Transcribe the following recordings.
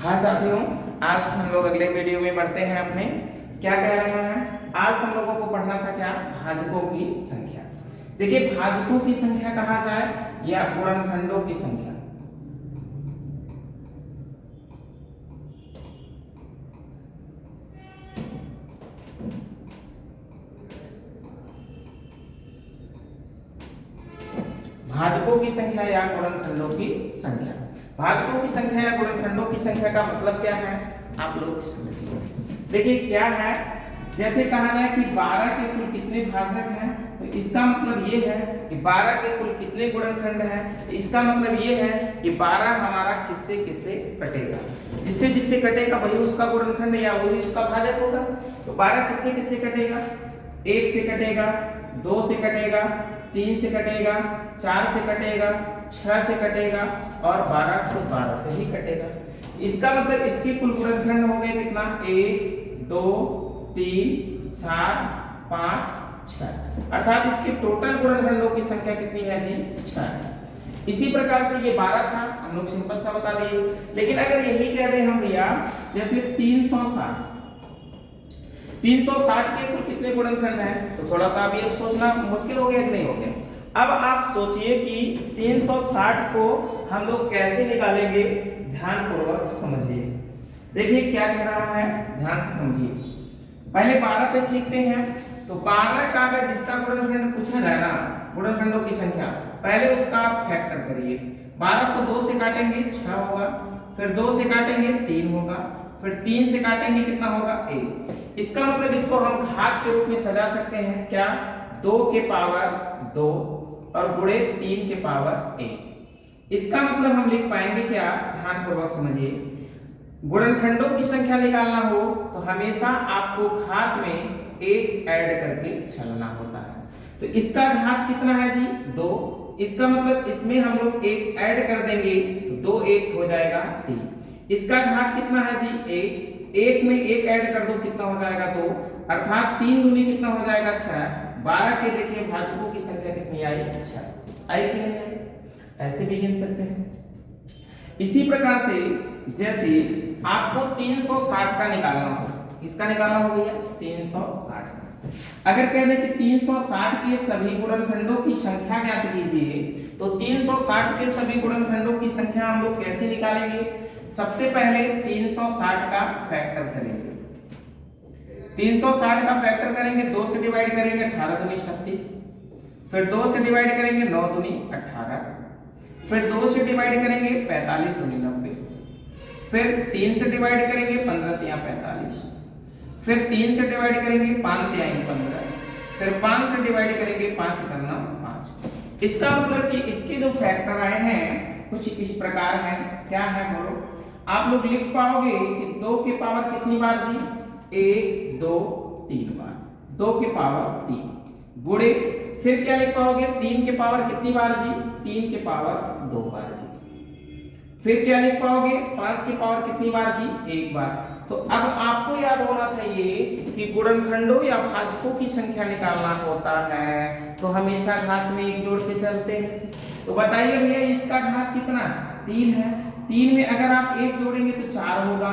हाँ साथियों, आज हम लोग अगले वीडियो में बढ़ते हैं अपने। क्या कह रहे हैं? आज हम लोगों को पढ़ना था क्या? भाजकों की संख्या। देखिए, भाजकों की संख्या कहा जाए या गुणनखंडों की संख्या। भाजकों की संख्या या गुणनखंडों की संख्या। भाजकों की संख्या या गुणनखंडों की संख्या का मतलब क्या है, आप लोग समझिए। देखिए क्या है, जैसे कहा जाए कि 12 के कुल कितने भाजक हैं, तो इसका मतलब ये है कि 12 के कुल कितने गुणनखंड हैं, तो इसका मतलब ये है कि 12 हमारा किससे किससे कटेगा, जिससे जिससे कटेगा वही उसका गुणनखंड या वही उसका भाजक होगा। तो 12 किससे किससे कटेगा? 1 से कटेगा, 2 से कटेगा, 3 से कटेगा, 4 से कटेगा, 6 से कटेगा और 12 खुद 12 से ही कटेगा। इसका मतलब इसके कुल गुणनखंड हो गए कितना? 1 2 3 4 5 6, अर्थात इसके टोटल गुणनखंडों की संख्या कितनी है जी? 6 है। इसी प्रकार से ये 12 था, हम लोग सिंपल सा बता दिए। लेकिन अगर यही कह रहे हम भैया, जैसे 360 के कुल कितने गुणनखंड हैं, तो थोड़ा सा अभी अब सोचना मुश्किल हो गया कि नहीं हो गया? अब आप सोचिए कि 360 को हम लोग कैसे निकालेंगे, ध्यान पूर्वक समझिए। देखिए क्या कह रहा है, ध्यान से समझिए। पहले 12 पे सीखते हैं। तो 12 का अगर जिसका गुणनखंड पूछा जाए ना, गुणनखंडों की संख्या, पहले उसका आप फैक्टर करिए। 12 को 2 से काटेंगे 6 होगा, फिर 2 से काटेंगे 3 होगा, फिर 3 से काटेंगे कितना होगा? 1। इसका मतलब इसको हम घात के रूप में सजा सकते हैं क्या? 2 के पावर 2 और गुणे 3 के पावर 1। इसका मतलब हम लिख पाएंगे क्या? ध्यान पूर्वक समझिए। गुणनखंडों की संख्या निकालना हो तो हमेशा आपको घात में 1 ऐड करके चलना होता है। तो इसका घात कितना है जी? 2। इसका मतलब इसमें हम लोग 1 ऐड कर देंगे तो 2 1 हो जाएगा 3। इसका घात कितना है जी? 1। 1 में 1 ऐड कर दो, कितना हो जाएगा? 2, अर्थात 3 दूनी कितना हो जाएगा? 6। 12 के देखिए भाजकों की संख्या कितनी आई? 6 आई कि नहीं आई? ऐसे भी गिन सकते हैं। इसी प्रकार से जैसे आपको 360 का निकालना हो, किसका निकालना हो भैया? 360 का। अगर कह दें कि 360 के सभी गुणनखंडों की संख्या ज्ञात कीजिए, तो 360 के सभी गुणनखंडों की संख्या हम लोग कैसे निकालेंगे? सबसे पहले 360 का फैक्टर करेंगे। 360 का फैक्टर करेंगे, 2 से डिवाइड करेंगे 18 दूनी 36, फिर 2 से डिवाइड करेंगे 9 दूनी 18, फिर 2 से डिवाइड करेंगे 45 दूनी 90, फिर 3 से डिवाइड करेंगे 15 तिया 45, फिर 3 से डिवाइड करेंगे 5 तिया 15, फिर 5 से डिवाइड करेंगे 5 करना 5। इसका मतलब कि इसके जो फैक्टर आए हैं कुछ इस प्रकार हैं। क्या है बोलो? आप लोग लिख पाओगे कि 2 के पावर कितनी बार जी? 1 2 3 बार, 2 के पावर 3 गुणे, फिर क्या लिख पाओगे? 3 के पावर कितनी बार जी? 3 के पावर 2 बार जी। फिर क्या लिख पाओगे? 5 के पावर कितनी बार जी? 1 बार। तो अब आपको याद होना चाहिए कि गुणनखंडों या भाजकों की संख्या निकालना होता है तो हमेशा घात में 1 जोड़ के चलते हैं। तो बताइए भैया, इसका घात कितना है? 3 है। 3 में अगर आप 1 जोड़ेंगे तो 4 होगा।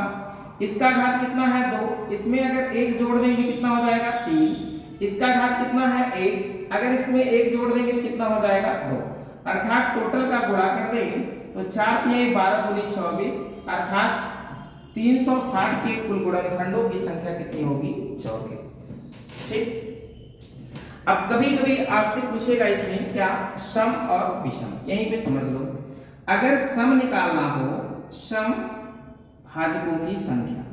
इसका घात कितना है? 2। इसमें अगर 1 जोड़ देंगे कितना हो जाएगा? 3। इसका घात कितना है? 1। अगर इसमें 1 जोड़ देंगे तो कितना हो जाएगा? 2। अर्थात टोटल का गुणा कर दें तो 4 तिया 12 दूनी 24, अर्थात 360 के कुल गुणनखंडों की संख्या कितनी होगी? 24। ठीक। अब कभी कभी आपसे पूछेगा इसमें क्या? सम और विषम, यहीं पे समझ लो। अगर सम निकालना हो, सम भाजकों की संख्या,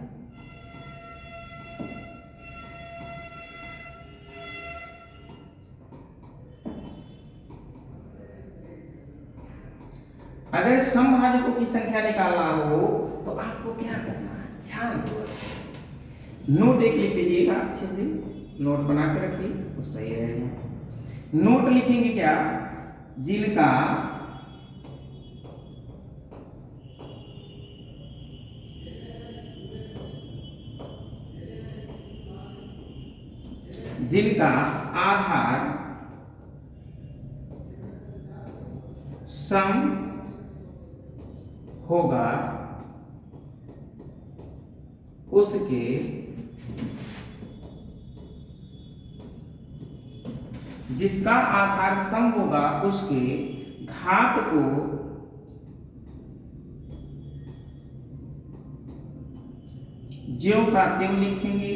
अगर समभाजकों की संख्या निकालना हो तो आपको क्या करना है? ध्यान दो, नोट एक लिख लीजिएगा, अच्छे से नोट बना के रखिए तो सही रहेगा। नोट लिखेंगे क्या? जिनका जिनका आधार सम होगा उसके जिसका आधार सम होगा उसके घात को ज्यों का त्यों लिखेंगे।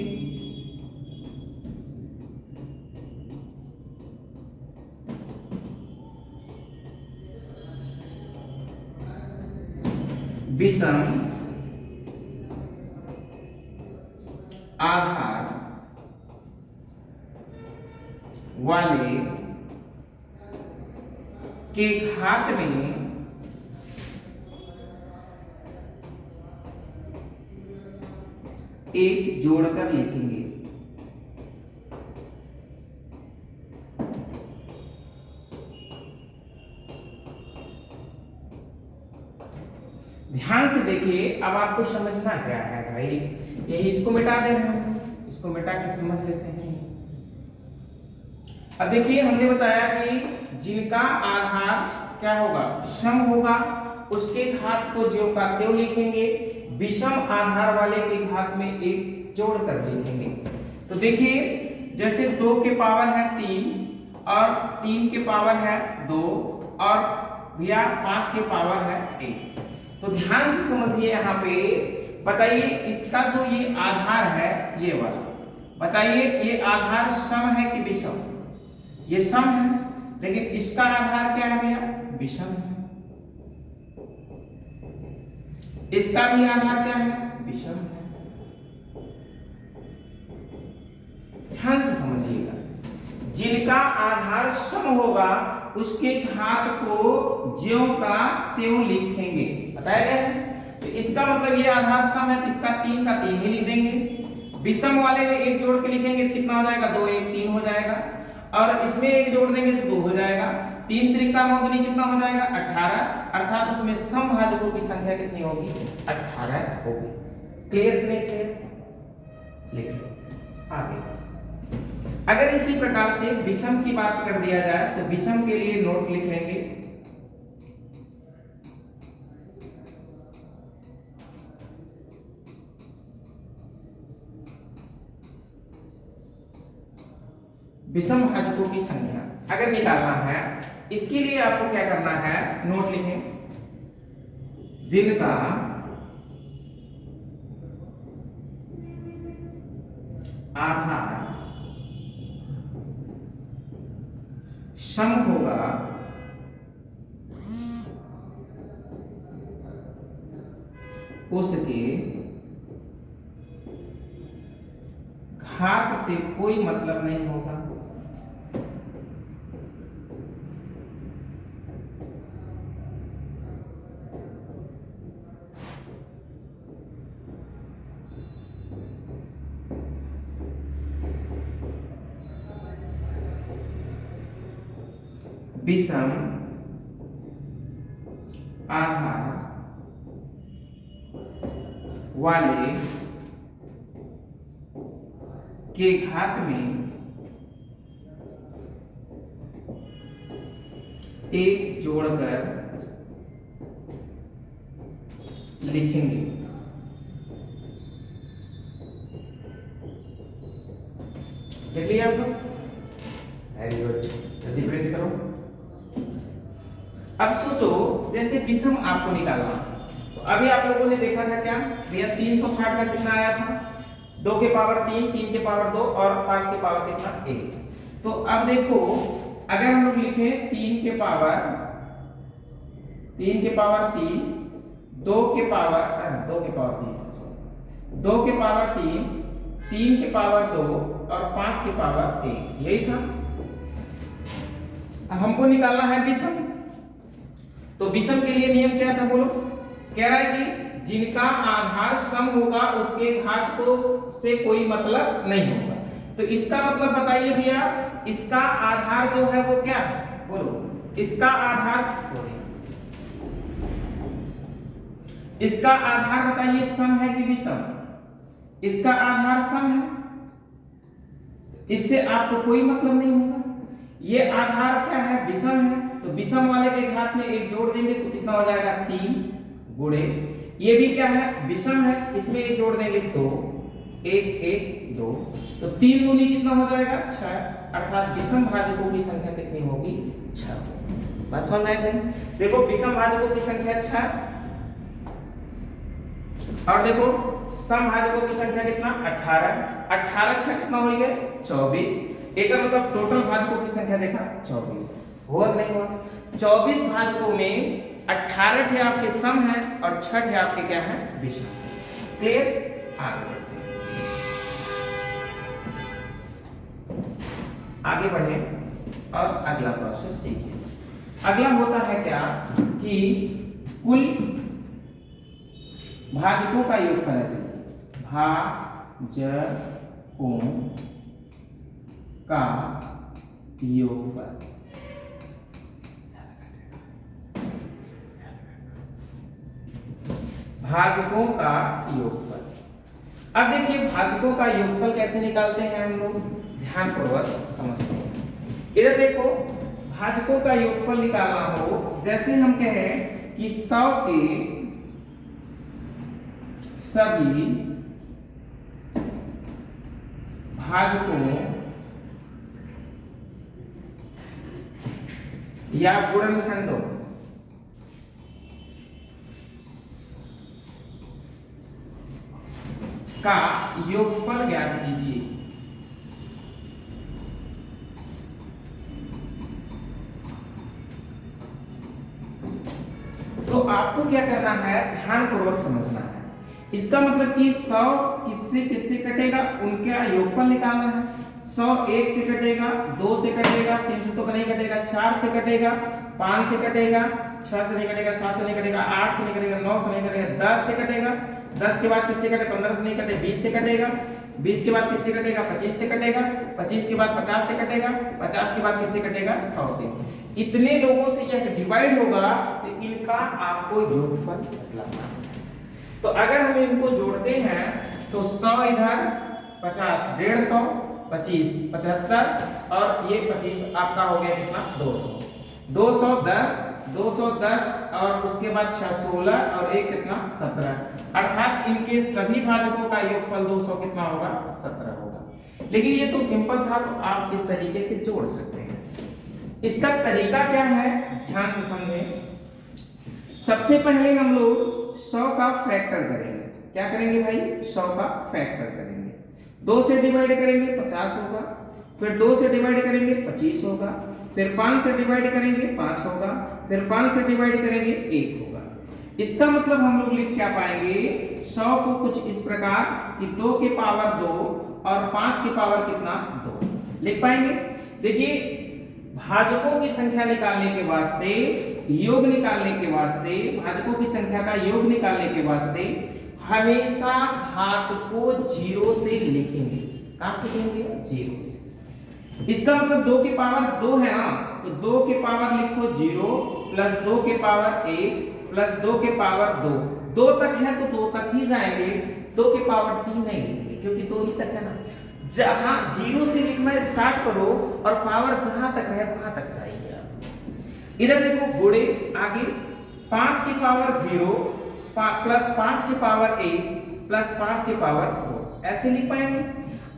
विषम आधार वाले के घात में एक जोड़कर लिखेंगे। ध्यान से देखिए, अब आपको समझना क्या है भाई, यही इसको मिटा दे रहे हैं, इसको मिटा के समझ लेते हैं। अब देखिए हमने बताया कि जिनका आधार क्या होगा, सम होगा, उसके घात को ज्यों का त्यों लिखेंगे। विषम आधार वाले के घात में एक जोड़ कर लिखेंगे। तो देखिए जैसे 2 के पावर है 3 और 3 के पावर है 2 और भैया 5 के पावर है 1। तो ध्यान से समझिए, यहाँ पे बताइए इसका जो ये आधार है ये वाला, बताइए ये आधार सम है कि विषम? ये सम है, लेकिन इसका आधार क्या है भैया, विषम है। इसका भी आधार क्या है, विषम है। ध्यान से समझिएगा, जिनका आधार सम होगा उसके घात को ज्यों का त्यों लिखेंगे, बताया गया है। तो इसका मतलब ये आधार सम है, इसका 3 का 3 ही लिख देंगे। विषम वाले में एक जोड़ के लिखेंगे तो कितना हो जाएगा, 2 1 3 हो जाएगा, और इसमें एक जोड़ देंगे तो 2 हो जाएगा। 3 त्रिका 9 दूनी कितना हो जाएगा, 18, अर्थात उसमें समभाजकों की संख्या कितनी होगी, 18 होगी। क्लियर नहीं क्लियर? लिख लो आगे। अगर इसी प्रकार से विषम की बात कर दिया जाए तो विषम के लिए नोट लिख लेंगे। विषम भाजकों की संख्या अगर निकालना है, इसके लिए आपको क्या करना है, नोट लिखें, जिनका आधार सम होगा उसके घात से कोई मतलब नहीं होगा। विषम आधार वाले के घात में एक जोड़कर लिखेंगे। देख लिया आप लोग? वेरी गुड, जल्दी प्रिंट करो। अब सोचो जैसे विषम आपको निकालना, तो अभी आप लोगों ने देखा था क्या भैया, 360 का कितना आया था, 2 के पावर 3, 3 के पावर 2 और 5 के पावर कितना 1। तो अब देखो अगर हम लोग लिखें 3 के पावर 3, 2 के पावर 3, 2 के पावर 3, 3 के पावर 2 और 5 के पावर 1, यही था। अब हमको निकालना है विषम। तो विषम के लिए नियम क्या था बोलो, कह रहा है कि जिनका आधार सम होगा उसके घात को से कोई मतलब नहीं होगा। तो इसका मतलब बताइए भैया, इसका आधार जो है वो क्या है, बोलो इसका आधार, इसका आधार बताइए सम है कि विषम? इसका आधार सम है, इससे आपको कोई मतलब नहीं होगा। ये आधार क्या है, विषम है, तो विषम वाले के घात में एक जोड़ देंगे तो कितना हो जाएगा, 3 गुणे ये भी क्या है, विषम है, इसमें एक जोड़ देंगे 2, 1 1 2, तो 3 दूनी कितना हो जाएगा 6, अर्थात विषम भाजकों की संख्या कितनी होगी 6। बात समझ में आई? देखो विषम भाजकों की संख्या 6 और देखो सम भाजकों की संख्या कितना 18, 18 6 कितना हो गए 24, एक मतलब टोटल भाजकों की संख्या देखा 24, हुआ नहीं हुआ? 24 भाजकों में 18 थे आपके सम है और 6 थे आपके क्या है विषम। क्लियर? आगे बढ़ते हैं, आगे बढ़े और अगला प्रोसेस सीखिए। अगला होता है क्या कि कुल भाजकों का योगफल है, भाजकों का योगफल। भाजकों का योगफल। अब देखिए भाजकों का योगफल कैसे निकालते हैं हम लोग, ध्यानपूर्वक समझते हैं। इधर देखो भाजकों का योगफल निकालना हो, जैसे हम कहें कि 100 के सभी भाजकों या गुणनखंडों का योगफल ज्ञात कीजिए। तो आपको क्या करना है, ध्यानपूर्वक समझना है। इसका मतलब कि 100 किससे किससे कटेगा, उनका योगफल निकालना है। 100 1 से कटेगा, 2 से कटेगा, 3 से तो नहीं कटेगा, 4 से कटेगा, 5 से कटेगा, 6 से नहीं कटेगा, 7 से नहीं कटेगा, 8 से नहीं कटेगा, 9 से नहीं कटेगा, 10 से कटेगा, 10 के बाद किससे कटे, 15 से नहीं कटे, 20 से कटेगा, 20 के बाद किससे कटेगा, 25 से कटेगा, 25 के बाद 50 से कटेगा, 50 के बाद किससे कटेगा, 100 से। इतने लोगों से यह डिवाइड होगा तो इनका आपको योगफल निकालना है। तो अगर हम इनको जोड़ते हैं तो 100 इधर, 50 150, 25 75 और ये 25 आपका हो गया कितना 200, 210, 210 और उसके बाद 6 16 और एक कितना 17, अर्थात इनके सभी भाजकों का योगफल 200 कितना होगा 17 होगा। लेकिन ये तो सिंपल था, तो आप इस तरीके से जोड़ सकते हैं। इसका तरीका क्या है, ध्यान से समझें। सबसे पहले हम लोग 100 का फैक्टर करेंगे। क्या करेंगे भाई, 100 का फैक्टर करेंगे। 2 से डिवाइड करेंगे 50 होगा, फिर 2 से डिवाइड करेंगे 25 होगा, फिर 5 से डिवाइड करेंगे 5 होगा, फिर 5 से डिवाइड करेंगे 1 होगा। इसका मतलब हम लोग लिख क्या पाएंगे, 100 को कुछ इस प्रकार कि 2 के पावर 2 और 5 के पावर कितना 2 लिख पाएंगे। देखिए भाजकों की संख्या निकालने के वास्ते, योग निकालने के वास्ते, भाजकों की संख्या का योग निकालने के वास्ते हमेशा घात को 0 से लिखेंगे। कहां से लिखेंगे, 0 से। इसका मतलब 2 के पावर 2 है ना, तो 2 के पावर लिखो 0 प्लस 2 के पावर 1 प्लस 2 के पावर 2, 2 तक है तो 2 तक ही जाएंगे, 2 के पावर 3 नहीं लिखेंगे क्योंकि 2 ही तक है ना। जहां 0 से लिखना स्टार्ट करो और पावर जहां तक रहे वहां तक जाइए। इधर देखो गुणे आगे 5 की पावर 0 प्लस 5 की पावर 1 प्लस 5 की पावर 2 ऐसे लिख पाएंगे।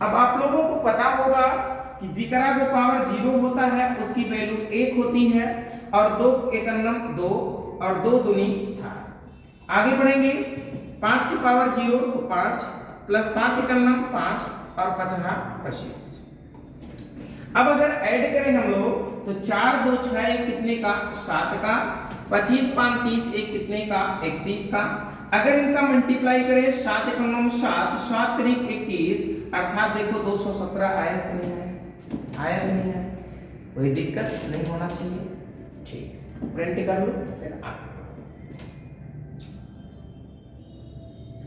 अब आप लोगों को पता होगा कि जिकरा को पावर 0 होता है उसकी वैल्यू 1 होती है और 2 एकन्नम 2 और 2 दूनी 4। आगे बढ़ेंगे 5 की पावर 0 तो 5 प्लस 5 एकन्नम 5 और 5 25। अब अगर ऐड करें हम लोग तो 4 2 6 1 कितने का 7 का, 25 5 30 1 कितने का 31 का। अगर इनका मल्टीप्लाई करें 7 एकम 7 7 त्रिक 21, अर्थात देखो 217 आया कि नहीं है, आया कि नहीं है, कोई दिक्कत नहीं होना चाहिए। ठीक, प्रिंट कर लो फिर आगे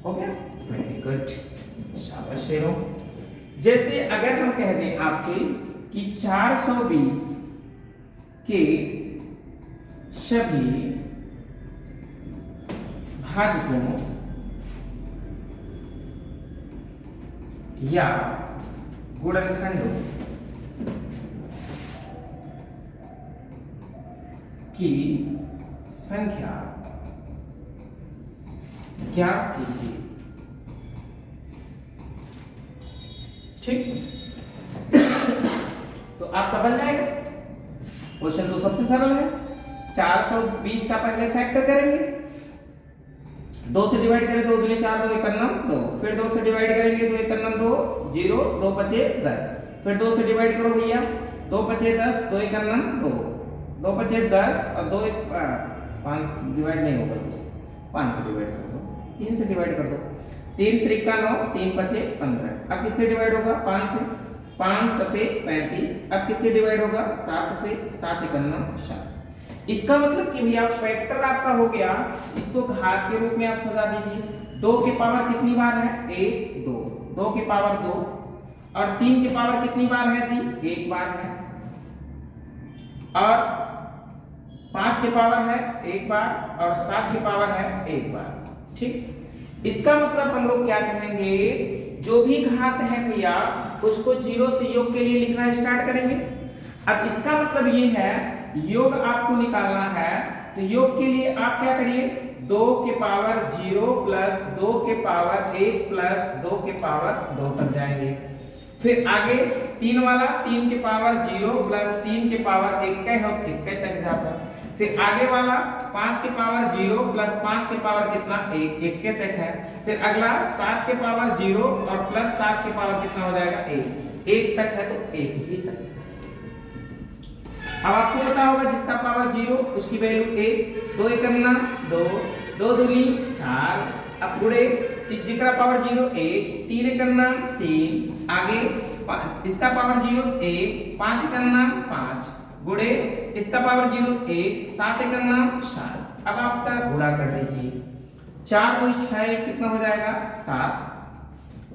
हो गया, वेरी गुड, शाबाश शेरों। जैसे अगर हम कह दें आपसे कि 420 के सभी भाजकों या गुणनखंडों की संख्या क्या कीजिए। ठीक, तो आपका बन जाएगा। क्वेश्चन तो सबसे सरल है। 420 का पहले फैक्टर करेंगे, 2 से डिवाइड करें, 2 दूनी 4, 2 एक नम 2, फिर 2 से डिवाइड करेंगे, 2 एक नम 2, 0, 2 बचे 10, फिर 2 से डिवाइड करो भैया, 2 बचे 10, 2 एक नम 2, 2 बचे 10 और 2 एक 5 डिवाइड नहीं होगा, 5 से डिवाइड कर दो, 3 से डिवाइड कर दो, 3 त्रिका 9, 3 बचे 15। अब किससे डिवाइड होगा? 5 से, 5 सते 35। अब किससे डिवाइड होगा? 7 से, 7 एक नम 7। इसका मतलब कि भैया फैक्टर आपका हो गया, इसको घात के रूप में आप सजा दीजिए। 2 के पावर कितनी बार है? 1 2, 2 के पावर 2, और 3 के पावर कितनी बार है जी? 1 बार है, और 5 के पावर है 1 बार, और 7 के पावर है 1 बार। ठीक, इसका मतलब हम लोग क्या कहेंगे, जो भी घात है भैया उसको 0 से योग के लिए लिखना स्टार्ट करेंगे। अब इसका मतलब ये है, योग आपको निकालना है, तो योग के लिए आप क्या करिए, 2 के पावर 0 प्लस 2 के पावर 1 प्लस 2 के पावर 2 तक जाएंगे। फिर आगे 3 वाला 3 के पावर 0 प्लस 3 के पावर 1 तक जाता। फिर आगे वाला 5 के पावर 0 प्लस 5 के पावर कितना? 1 तक है। फिर अगला 7 के पावर 0 और प्लस 7 के पावर कितना हो जाएगा? 1 तक है, तो 1 ही तक है। अब आपको पता होगा जिसका पावर 0 उसकी वैल्यू 1, 2 एक 2, 2 दूनी 4। अब गुणे जिसका पावर 0 1, 3 एक 3, आगे इसका पावर 0 1, 5 एक 5, गुणे इसका पावर 0 1, 7 एक 7। अब आपका गुणा कर दीजिए, 4 2 6 कितना हो जाएगा? 7,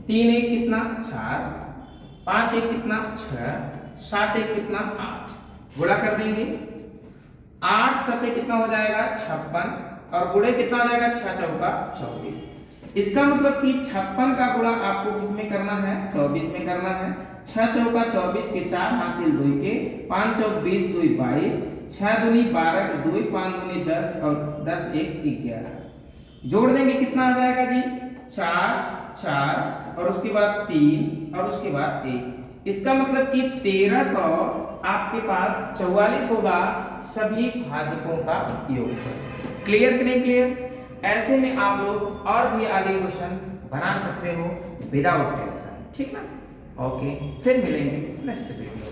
3 1 कितना? 4, 5 1 कितना? 6, 7 1 कितना? 8। गुणा कर देंगे, 8 सते कितना हो जाएगा? 56, और गुणे कितना हो जाएगा? 6 चौका 24। इसका मतलब कि 56 का गुणा आपको किसमें करना है? 24 में करना है। 6 चौका 24 के 4 हासिल 2 के, 5 चौक 20 2 22, 6 दूनी 12 के 2, 5 दूनी 10 और 10 1 11। जोड़ देंगे कितना आ जाएगा जी? 4 4 और उसके बाद 3 और उसके बाद 1। इसका मतलब कि 1300 आपके पास 44 होगा सभी भाजकों का योग। क्लियर कि नहीं क्लियर? ऐसे में आप लोग और भी आगे क्वेश्चन बना सकते हो विदाउट टेंशन। ठीक ना? ओके, फिर मिलेंगे नेक्स्ट वीडियो।